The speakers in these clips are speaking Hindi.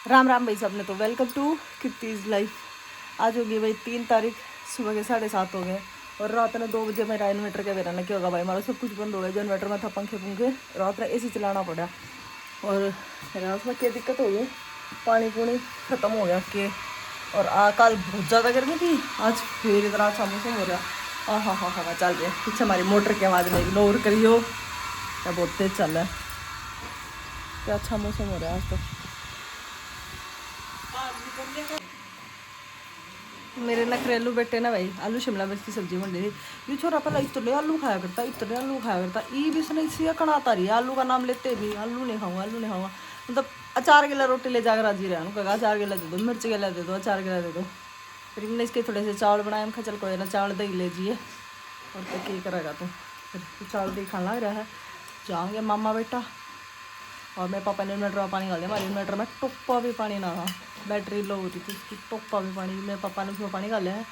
राम राम भाई सबने। तो वेलकम टू कीर्तिज लाइफ। आज होगी भाई 3 तारीख, सुबह के 7:30 हो गए और रात में 2 बजे मेरा इन्वर्टर के बेरा ने क्या होगा भाई, हमारा सब कुछ बंद हो गया। जो इन्वर्टर में था पंखे पंखे, रात में एसी चलाना पड़ा और मेरा उसमें क्या दिक्कत हो गई, पानी पूनी ख़त्म हो गया के। और कल बहुत ज़्यादा गर्मी थी, आज फिर इतना अच्छा मौसम हो रहा। हाँ हवा चल रही है, पीछे हमारी मोटर की आवाज़ में इग्नोर करियो, क्या बहुत तेज चल रहा है। क्या अच्छा मौसम हो रहा है आज तो। मेरे नखरेलू बेटे ना भाई, आलू शिमला मिर्च की सब्जी बन रही थी। ये छोरा पहले इतने आलू खाया करता, इतने आलू खाया करता, ई भी इसने इसी कनाता रही आलू का नाम लेते भी, आलू नहीं खाऊंगा आलू नहीं खाऊंगा। मतलब अचार गिला रोटी ले जाकर राजी रहा, कहा अचार गिला दे दो, मिर्च गिला दे दो, अचार गिला दे दो। फिर हमने इसके थोड़े से चावल बनाए, मैं चल कोई ना चावल दही ले जिए और तो क्या करेगा। तो फिर चावल दही खाना लग रहा है। जाओगे मामा बेटा और मेरे पापा ने इन्वर्टर में पानी डाल दिया। हमारे इन्वर्टर में टोपा भी पानी ना था, बैटरी लो हो रही थी उसकी, टोपा भी पानी। मेरे पापा ने उसमें पानी डाला है।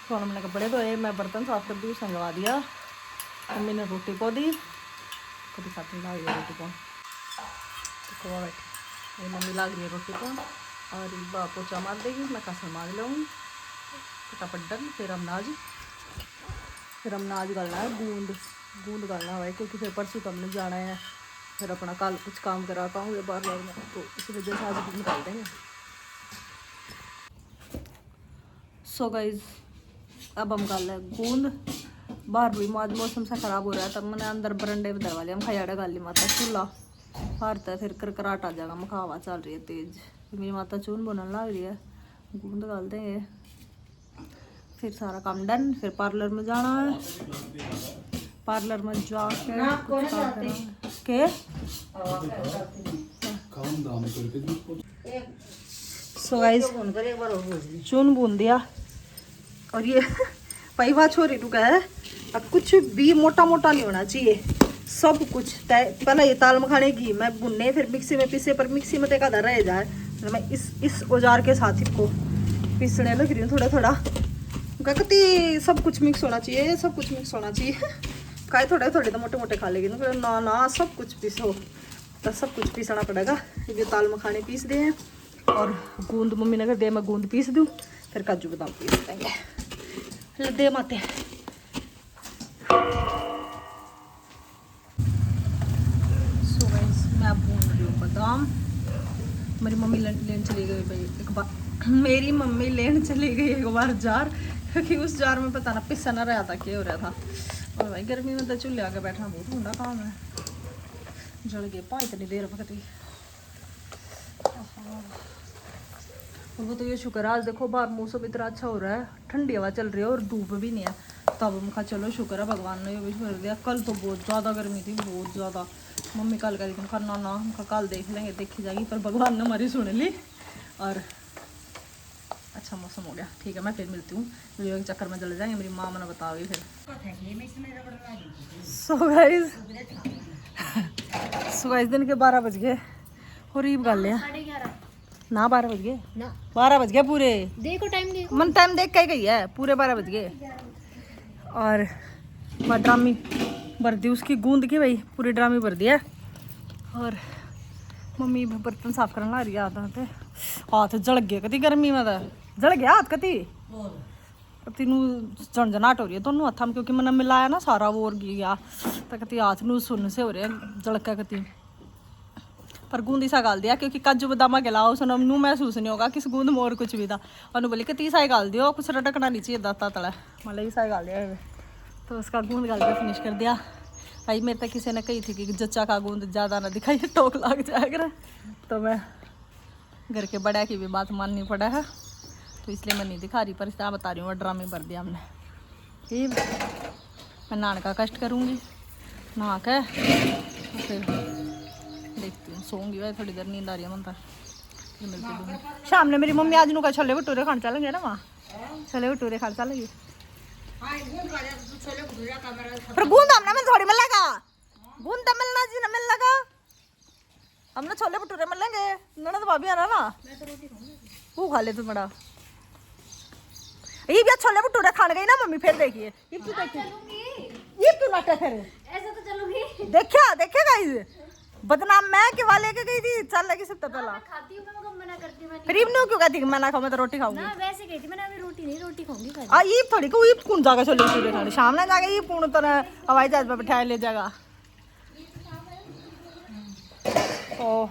तो हमने कपड़े धोए, मैं बर्तन साफ कर दी, संगवा दिया। मम्मी ने रोटी पो दी, कभी साथ में ला दिया रोटी पो। तो बैठी ये मम्मी ला गई रोटी पो और बा पोचा मार देगी, मैं कसर मार लूँगी फटाफट डन। फिर हम नाज गलना है, गूंद गलना है क्योंकि फिर परसों तो हमने जाना है, फिर अपना कल कुछ काम करा पाऊँगे बार में, तो इस वजह से आज भी निकाल देंगे। सो गाइज अब हम कर लें गूंद। बाहर भी आज मौसम सा ख़राब हो रहा है, तब मैंने अंदर बरंडे में दरवा लिया। हम खयाड़ा गाली माता चूल्हा फारता है, फिर करकराट आ जाएगा। मखा हवा चल रही है तेज, मेरी माता चून बुनने लग रही है, गूंद डाल देंगे फिर सारा काम डन। फिर पार्लर में जाना है, पार्लर में जाके के सो गाइस चून भून दिया। और ये पैवा छोरी टुका है, अब कुछ भी मोटा मोटा नहीं होना चाहिए, सब कुछ पहले ये ताल मखाने घी में भुनने, फिर मिक्सी में पीसे, पर मिक्सी में देखा रह जाए। तो मैं इस औजार के साथ इसको पीसने लग रही हूँ थोड़ा थोड़ा। कहती सब कुछ मिक्स होना चाहिए, सब कुछ मिक्स होना चाहिए। खाए थोड़े थोड़े तो मोटे मोटे खा लेगी ना, ना सब कुछ पीसो, तो सब कुछ पीसना पड़ेगा। ये ताल मखाने पीस दिए हैं और गूंद मम्मी ने कर दिया, मैं गूंद पीस दूँ, फिर काजू बादाम पीस देंगे। लद्दे माते सो गाइस मैं भून रही हूँ बादाम। मेरी मम्मी लेने चली गई भाई एक बार, मेरी मम्मी लेने चली गई एक बार जार, क्योंकि उस जार में पता ना पिसा ना रहा था, क्या हो रहा था। और भाई गर्मी में तो चूल्हे आके बैठना बहुत ठंडा काम है, जल गए पा इतनी देर पकती। और वो तो ये शुक्र है आज देखो बाहर मौसम इतना अच्छा हो रहा है, ठंडी हवा चल रही है और धूप भी नहीं है, तब हम कहा चलो शुक्र है भगवान ने ये भी कर दिया। कल तो बहुत ज़्यादा गर्मी थी, बहुत ज़्यादा। मम्मी कल कह रही करना ना, हम कल देख लेंगे, देखी जाएगी, पर भगवान ने हमारी सुन ली और अच्छा मौसम हो गया। ठीक है मैं फिर मिलती हूँ, वीडियो के चक्कर में चले जाएंगे, मेरी माँ मैंने बताओगी फिर। सो गाइस दिन के 12 बज गए और ईब गाल लिया ना, 12 बज गए ना, 12 बज गए पूरे। देखो टाइम देखो, मन टाइम देख के गई है, पूरे 12 बज गए। और ड्रामी भर दी उसकी गूंद की भाई, पूरी ड्रामी भर दिया। और मम्मी बर्तन साफ करने ला रही है, हाथ जल गए कति गर्मी में, जल गया हाथ कति नू झंझनाट हो रही है दोनों हाथों में, क्योंकि मैंने मिलाया ना सारा वो और गया, तो कति हाथ नू सुन से हो रहे हैं जलका कति। पर गूंद सा गाल दिया क्योंकि काजू बादाम के अलावा उसने नू महसूस नहीं होगा किस गूंद में और कुछ भी था। और बोली कति सा गाल दियो, कुछ रटकना नहीं चाहिए दाता तला, मतलब ईसा गाल दिया। तो उसका गूंद गाल के फिनिश कर दिया भाई। मेरे तक किसी ने कही थी कि जच्चा का गूंद ज़्यादा ना दिखाई, टोक लग जाएगा। तो मैं घर के बड़ा की भी बात माननी पड़ा है, तो इसलिए मैं नहीं दिखा रही, पर इसलिए बता रही हूँ ड्रामे भर दिया हमने। ठीक मैं नहाने का कष्ट करूँगी, नहा के फिर देखती हूँ, सोऊंगी भाई थोड़ी देर, नींद आ रही है मन, फिर मिलती हूँ शाम ने। मेरी मम्मी आज नू का छोले भटूरे खाने चलेंगे ना, वहाँ छोले भटूरे खाने चलेंगे। पर गूंद हमने में थोड़ी मिलेगा, गूंद तो मिलना जी ना मिल लगा, हमने छोले भटूरे मिलेंगे। ननद भाभी आ रहा ना, वो खा ले तू बड़ा। ये भी छोले भटूरे खाने गई ना मम्मी, फिर देखिए ये तू नाटक है ऐसा तो चलूंगी। देखा गाइस बदनाम मैं के वाले के गई थी चल लगी सब पहला खाती हूं मैं मगर मना करती हूं। फिर इब्नो क्यों कहती मैं ना खाऊं, मैं तो रोटी खाऊंगी ना वैसे गई थी मैंने, अभी रोटी नहीं, रोटी खाऊंगी कल। आ ये थोड़ी को ये कौन जाएगा छोले भटूरे खाने शाम में जाके ये पूर्ण तो हवाई जहाज पे बिठाए ले जाएगा। ओ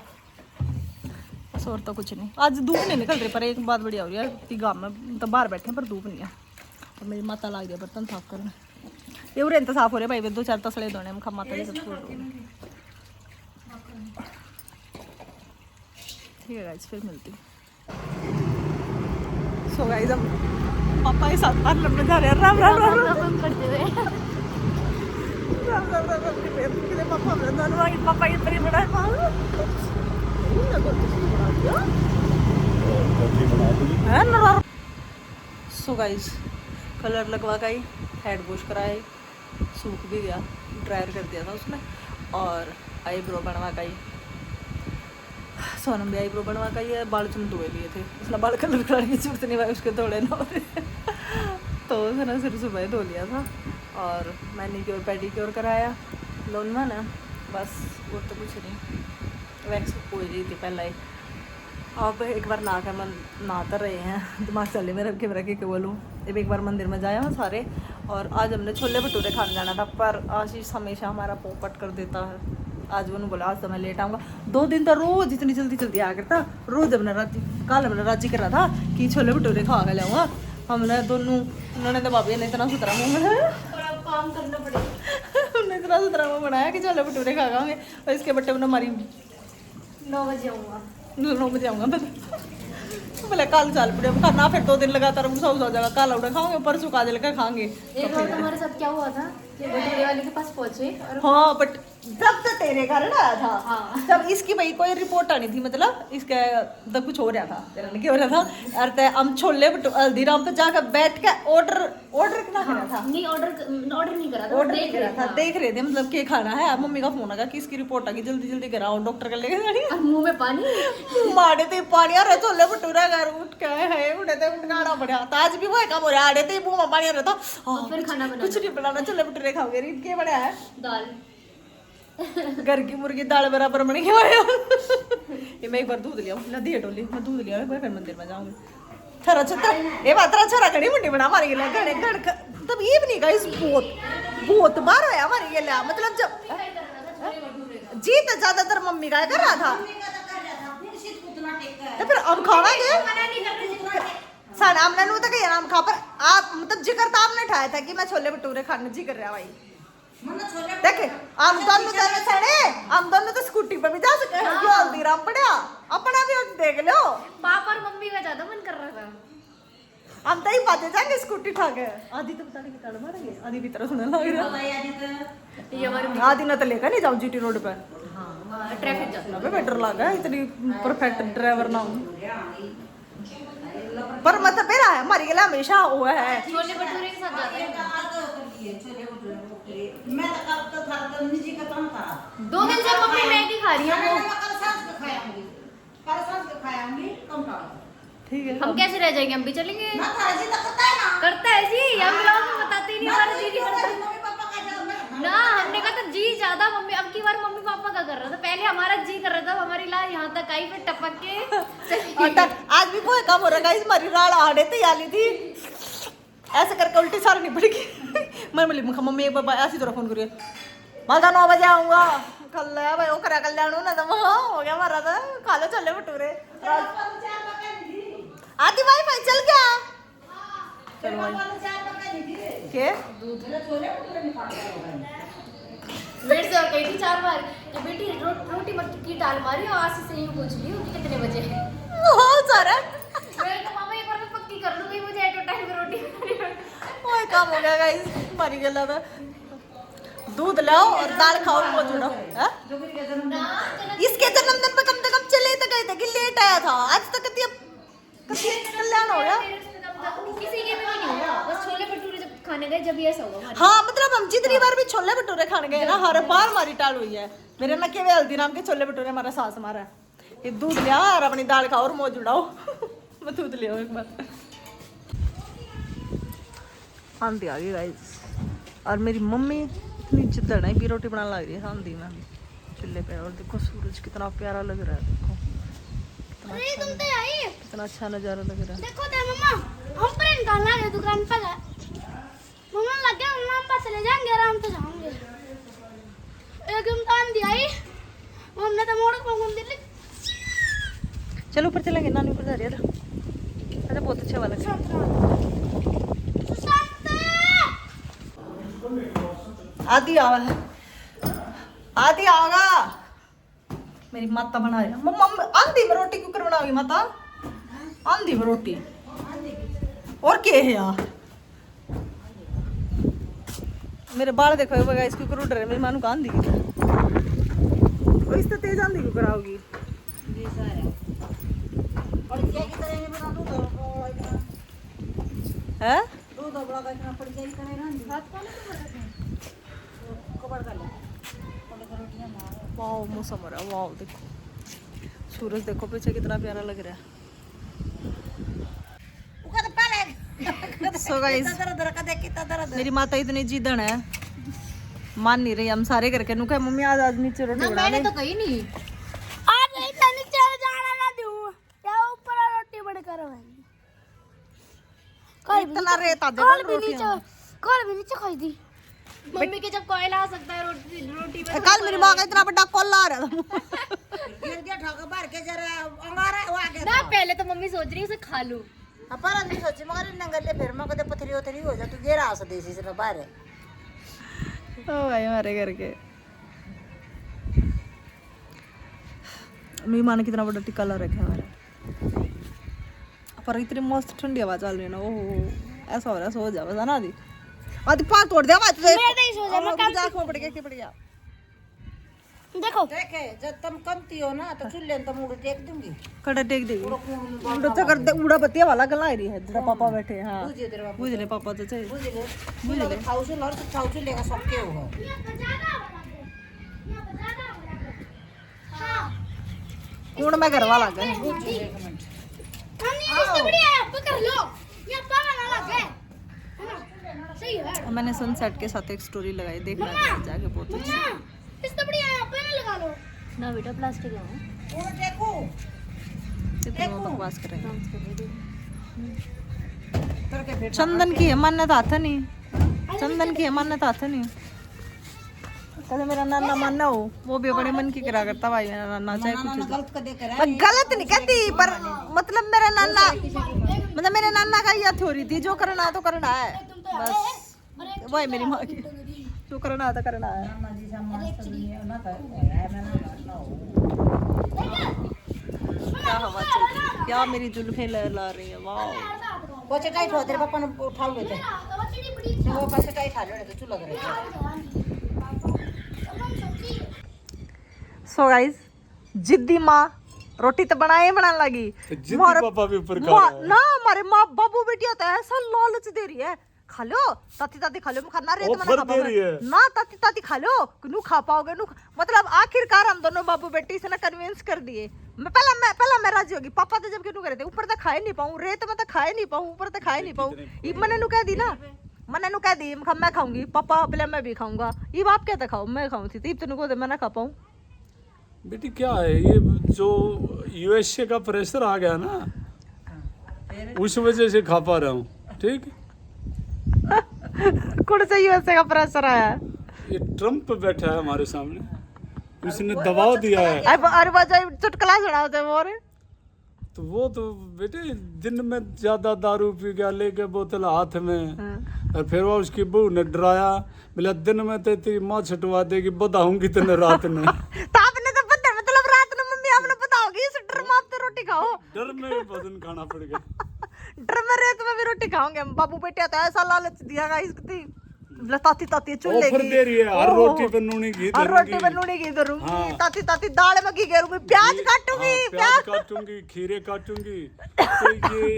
बस और तो कुछ नहीं, आज धूप नहीं निकल रही पर एक बात बढ़िया हो रही है गाँव में तो बाहर बैठे पर धूप नहीं है। और मेरी माता लाग गया बर्तन साफ करने, ये उरे तो साफ हो रहे भाई, 2-4 तसले धोने हम खा माता जी सब छोड़ दूँगी। ठीक है गाइस फिर मिलती हूँ। सो गाइस हम पापा के साथ पार्लर में जा रहे हैं। राम राम राम राम करते हुए राम राम राम कितने पापा हम दोनों आगे पापा की परी बड़ा है। सो गाइस कलर लगवा का ही हेड वॉश कराए, सूख भी गया, ड्रायर कर दिया था उसने, और आईब्रो बनवा का ही सोनम भी आईब्रो बनवा का ही है। बाल चुन धोए लिए थे उसने, बाल कलर कराने की जरूरत नहीं भाई उसके थोड़े ना तो उसने सिर सुबह धो लिया था। और मैनीक्योर पेडीक्योर कराया लोन में ना, बस वो तो कुछ नहीं, वैक्स हो रही थी पहले ही। अब एक बार नहा कर मन नहाते रहे हैं, दिमाग चले में रख के बोलूँ। अब एक बार मंदिर में जाया सारे, और आज हमने छोले भटूरे खाने जाना था पर आशीष हमेशा हमारा पोपट कर देता है। आज उन्होंने बोला आज तो मैं लेट आऊँगा, 2 दिन तो रोज इतनी जल्दी जल्दी आया करता, रोज हमने राजी कल हमने राजी कर रहा था कि छोले भटूरे खा के लाऊंगा। हमने दोनों उन्होंने तो भाभी ने इतना सुथरा मुँह बनाया, काम करना पड़ेगा। उन्होंने इतना सुथरा मुँह बनाया कि छोले भटूरे खा खाओगे, और इसके बट्टे उन्होंने हमारी 9 बजे आऊँगा, 9 बजे आऊँगा बोले कल चल पड़े खाना, फिर 2 दिन लगातार गुस्सा हो जाएगा, कल उड़ा खाओगे परसों काजल का खाएंगे। एक बार तुम्हारे साथ क्या हुआ था कि भटूरे वाले के पास पहुंचे और हाँ बट जब तो तेरे कारण आया था। हाँ। तब इसकी भाई कोई रिपोर्ट आनी थी, मतलब इसका तब कुछ हो रहा था, तेरा क्या हो रहा था अरे हम छोले हल्दीराम पे जाकर बैठ के ऑर्डर कितना करा था, नहीं ऑर्डर नहीं करा था, ऑर्डर देख रहा था, देख रहे थे मतलब क्या खाना है। अब मम्मी का फोन आया कि इसकी रिपोर्ट आ गई, जल्दी जल्दी कराओ डॉक्टर का लेके जानी। और मुंह में पानी, माड़े थे पानी आ रहा, छोले भटूरा घर उठ के है उठे थे, उठाना पड़ा था। आज भी वो काम हो रहा है, आड़े थे मुंह में पानी आ रहा था। फिर खाना बना, कुछ नहीं बनाना, छोले भटूरे खाओगे। क्या बनाया है? दाल, घर की मुर्गी दाल बराबर बन गया। ये मैं एक बार दूध लिया नदी हटोली, मैं दूध लिया मैं फिर मंदिर में जाऊंगी। थरा छतरा ये बातरा छरा कड़ी मुंडी बना मारी गेला गड़े गड़ तब ये भी नहीं गाइस, बहुत बार होया हमारी गेला, मतलब जब जी तो ज्यादातर मम्मी का कर रहा था, तो फिर हम खावांगे साना हमने नु तो कहिया नाम खा, पर आप मतलब जिक्र तो आपने उठाया था कि मैं छोले भटूरे खाने जी कर रहा भाई। देखे हम दोनों तो स्कूटी पर भी जा सके हैं, जो हल्दीराम पड़ा अपना भी देख लो। पापा और मम्मी का ज्यादा मन कर रहा था, हम तो ही बातें जाएंगे स्कूटी उठा के। आधी तो पता नहीं कितना मारेंगे, आधी भी तरह सुनने लग रहा ये हमारे आधी ना तो लेकर नहीं जाऊँ जीटी रोड पे, ट्रैफिक ज्यादा पे बेटर लगा इतनी परफेक्ट ड्राइवर ना हूँ, पर मतलब मेरा है हमारी गला हमेशा हुआ है। छोले भटूरे के साथ जाते हैं। मैं तो था निजी का काम था, 2 दिन से मम्मी मैगी खा रही है वो, ठीक है हम कैसे रह जाएंगे, हम भी चलेंगे। ना था जी तो करता है जी, हम लोग को बताते ही नहीं, हमारा जी नहीं करता मम्मी पापा का जाओ ना। हमने कहा था जी ज्यादा मम्मी, अब की बार मम्मी पापा का कर रहा था, पहले हमारा जी कर रहा था, हमारी लाल यहाँ तक आई फिर टपक के आज भी कोई काम हो रहा है, हमारी राड़ आड़े तैयारी थी, ऐसे करके उल्टी सारनी पड़ेगी। मैं बोली मम्मी एक बार ऐसी तरह फोन करिए, मैं 9 बजे आऊंगा कल भाई, वो करा कल्याण ना तो हो गया हमारा तो, खा लो छोले भटूरे। आदि भाई भाई चल गया, चलो भाई के मेरे से और कही थी 4 बार कि बेटी रोटी मत की डाल मारी, और आशीष से यूं पूछ ली कि कितने बजे है। बहुत सारा मैं तो मामा एक बार मैं पक्की कर लूंगी, मुझे एट टाइम पे रोटी खानी है। वो काम हो गया गाइस, मारी गला था। दूध लाओ और दाल खाओ, वो जुड़ो। इसके जन्मदिन पे कम से कम चले तो गए थे कि लेट आया था, आज तक कल्याण हो गया। किसी के भी नहीं हुआ, बस छोले भटूरे जब खाने गए जब ये ऐसा हुआ। हाँ मतलब हम जितनी बार भी छोले भटूरे खाने गए ना, हर बार हमारी टाल हुई है। मेरे ना केवल हल्दीराम के छोले भटूरे हमारा सास हमारा है, ये दूध लिया और अपनी दाल खाओ और मुँह जुड़ाओ। मैं दूध लिया एक बार। आंधी आ गई गाइस, और मेरी मम्मी इतनी जिद्दड़ है भी रोटी बनाने लग रही है आंधी में। चूल्हे पे। और देखो सूरज कितना प्यारा लग रहा है, देखो कितना अच्छा नजारा लग रहा है। देखो ते मम्मा हम पर निकालना है दुकान पर है मम्मा लग गया मम्मा हम पास चले जाएंगे आराम से जाएंगे एक इम्तिहान दिया ही हमने तो मोड़ को घूम दिल्ली। चलो ऊपर चलेंगे, नानी ऊपर जा रही है। अच्छा बहुत अच्छा वाला है। आदि आवा है, आदि आगा। मेरी माता बना रही है। मम्मा आंधी में रोटी क्यों कर बनाओगी माता? आंधी में रोटी और क्या है यार? मेरे बाल देखो गाइस क्यों कर उड़ रहे हैं। मेरी मानू का आंधी की इससे तेज आंधी क्यों कराओगी? और क्या की तरह नहीं बना दूं है दूध बड़ा का इतना पड़ जाए करे ना हाथ पाले तो कवर कर ले थोड़ी रोटियां मार। वाओ मौसम हो रहा है, वाओ देखो सूरज देखो पीछे कितना प्यारा लग रहा है। उका तो पाले सो गाइस दर का देख कितना दर मेरी माता इतनी जिद्दन है, मान नहीं रही। हम सारे करके नु कहे मम्मी आज नीचे रोटी बना ले। मैंने तो कही नहीं। आज इतना नीचे जाना ना दूं या ऊपर रोटी बड़ करवाएंगे इतना रेत आ कल भी नीचे खाई दी। मम्मी के जब कोयल आ सकता है रोटी में कल मेरी माँ का इतना बड़ा कोल्ला आ रहा था। गिर गया ठोका मार के जरा अंगारा हुआ गया ना। पहले तो मम्मी सोच रही है इसे खा लूं। अपन नहीं सोची मगर नंगले फिर मैं कदे पथरी उतरी हो जा तू गेरा आस देसी से बाहर है ओ भाई हमारे घर के मेरी माँ ने कितना बड़ा टिक्का ला रखा है हमारा। पर इतनी मस्त ठंडी हवा चल रही है ना, ओहो ऐसा हो रहा है सो जा बस ना। आदि आदि पार तोड़ दे आवाज तुझे। मैं नहीं सो जा मैं काम आँख में पड़ गया, क्या पड़ गया? देखो देखे जब तुम कमती हो ना तो चुल्ले तो मुड़ टेक दूंगी कड़ा टेक देगी उड़ा चकर दे उड़ा बत्तिया वाला गला रही है जरा पापा बैठे। हां बुझे तेरे बाप बुझ ले पापा तो चाहिए बुझ ले बुझ ले खाऊ से लड़ खाऊ से लेगा सबके होगा कौन मैं घर वाला गए बुझ ले एक मिनट इससे बढ़िया है पकड़ लो ये पागल ना लगे है ना सही है। मैंने सनसेट के साथ एक स्टोरी लगाई, देखना जाके बहुत अच्छी। इससे बढ़िया है पे लगा लो ना बेटा प्लास्टिक है वो टेकू कितनी बकवास करेंगे। करके फिर चंदन की है मान्यता हाथ नहीं, चंदन की है मान्यता हाथ नहीं। कल मेरा नाना मानना हो वो भी बड़े मन की करा करता भाई। मेरा नाना चाहे कुछ गलत कर दे कर मैं गलत नहीं कहती पर मतलब मेरा नाना मतलब मेरे नाना का यह थ्योरी थी जो करना है तो करना है बस। वही मेरी माँ की जो करना है तो करना है। नाना जी से मस्त दुनिया ना कर है मैं ना हो क्या हवा चल रही है, क्या मेरी जुल्फे लहला रही है। वाह वो चटाई ठो तेरे पापा ने उठा लेते वो पास चटाई ठा ले तो चूल्हा करे सो गाइस जिद्दी माँ रोटी तो बनाए बनाने लगी। जिद्दी पापा भी ऊपर खा रहा है। ना हमारे माँ बाबू बेटी होता है ऐसा लालच दे रही है। खा लो ताती ताती खा लो, मैं खाना रेत में ऑफर ना खा दे रही है। पाऊंगा ना ताती ताती खा लो नू खा पाओगे नू मतलब आखिरकार हम दोनों बाबू बेटी से ना कन्विंस कर दिए। मैं पहला राजी होगी। पापा तो जब क्यों करे थे ऊपर तक खाए नहीं पाऊँ, रेत में तक खाए नहीं पाऊँ, ऊपर तक खाए नहीं पाऊँ। मैंने नू कह दी ना, मैंने नू कह दी मैं खाऊंगी पापा पहले मैं भी खाऊंगा। ये आप क्या था खाओ मैं खाऊं थी तो नुको मैं ना खा पाऊँ। बेटी क्या है ये जो यूएसए का प्रेशर आ गया ना उस वजह से खा पा रहा हूँ। ठीक कौन सा यूएसए का प्रेशर आया है? ये ट्रम्प बैठा है हमारे सामने, उसने दबाव दिया है। अरे वजह चुटकला सुनाते मोरे तो वो तो बेटे दिन में ज्यादा दारू पी गया लेके बोतल हाथ में और फिर वो उसकी बहू ने डराया बोला दिन में तो तेरी माँ छटवा देगी बताऊंगी तेने रात में। तो आपने तो पता मतलब रात में मम्मी आपने बताओगी इस डर में आप तो रोटी खाओ। डर में भोजन खाना पड़ गया। डर में रेत में भी रोटी खाओगे हम। बाबू बेटे तो ऐसा लालच दिया इसकी ताती ताती चूल्हे ऑफर की दे रही है हर रोटी पे नूनी घी और रोटी दूंगी। में नूनी घी दूंगी हाँ। ताती ताती दाल में घी घेरूंगी प्याज काटूंगी हाँ, प्याज काटूंगी खीरे काटूंगी। तो ये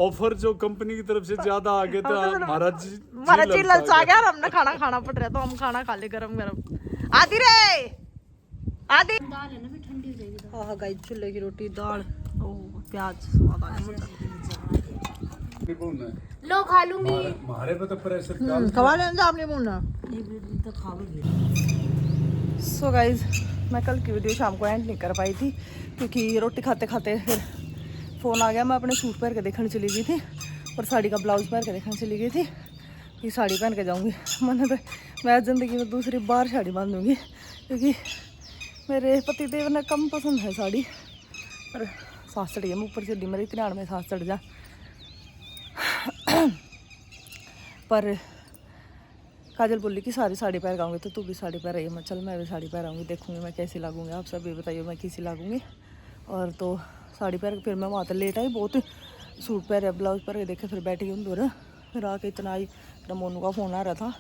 ऑफर जो कंपनी की तरफ से ज्यादा आ गए तो हमारा जी ललचा गया और हमने खाना खाना पड़ रहा तो हम खाना खा ले गरम गरम। आदि रे आदि दाल है ना फिर ठंडी हो जाएगी। हाँ गाइस चूल्हे की रोटी दाल ओह प्याज स्वाद आ गया। लो खा लूंगी। हमारे- हमारे पे तो प्रेशर खवा लेना आपने मुन्ना तो खा लो सो गाइज मैं कल की वीडियो शाम को एंड नहीं कर पाई थी क्योंकि रोटी खाते खाते फिर फ़ोन आ गया। मैं अपने सूट पहन के देखने चली गई थी और साड़ी का ब्लाउज़ पहन के देखने चली गई थी कि साड़ी पहन के जाऊँगी। मैंने तो मैं ज़िंदगी में दूसरी बार साड़ी बांधूँगी क्योंकि मेरे पतिदेव ने कम पसंद है साड़ी। पर सांस चढ़ी है मैं ऊपर चली, मेरी इतने में सांस चढ़ जा। पर काजल बोली कि सारी साड़ी पहन आऊँगी तो तू भी साड़ी पहन रही है। मैं चल मैं भी साड़ी पहन आऊँगी, देखूँगी मैं कैसी लागूंगी। आप सब भी बताइए मैं कैसी लागूंगी। और तो साड़ी पहन फिर मैं वहाँ तक लेट आई, बहुत सूट पहन ब्लाउज पहन के देखे, फिर बैठी हूँ दूर। फिर आके इतना आई, फिर मोनू का फ़ोन आ रहा था,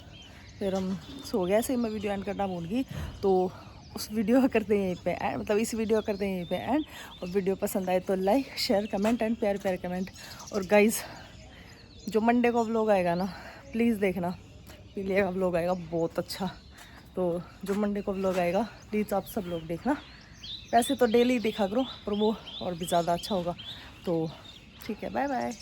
फिर हम सो गए। ऐसे ही मैं वीडियो एंड करना भूल गई तो उस वीडियो करते हैं यहीं पे एंड, मतलब इस वीडियो करते हैं यहीं पे एंड। और वीडियो पसंद आए तो लाइक शेयर कमेंट एंड प्यारे प्यारे कमेंट। और गाइज़ जो मंडे को व्लॉग आएगा ना प्लीज़ देखना, पीलिया का व्लॉग आएगा बहुत अच्छा। तो जो मंडे को व्लॉग आएगा प्लीज़ आप सब लोग देखना। वैसे तो डेली देखा करो पर वो और भी ज़्यादा अच्छा होगा। तो ठीक है, बाय बाय।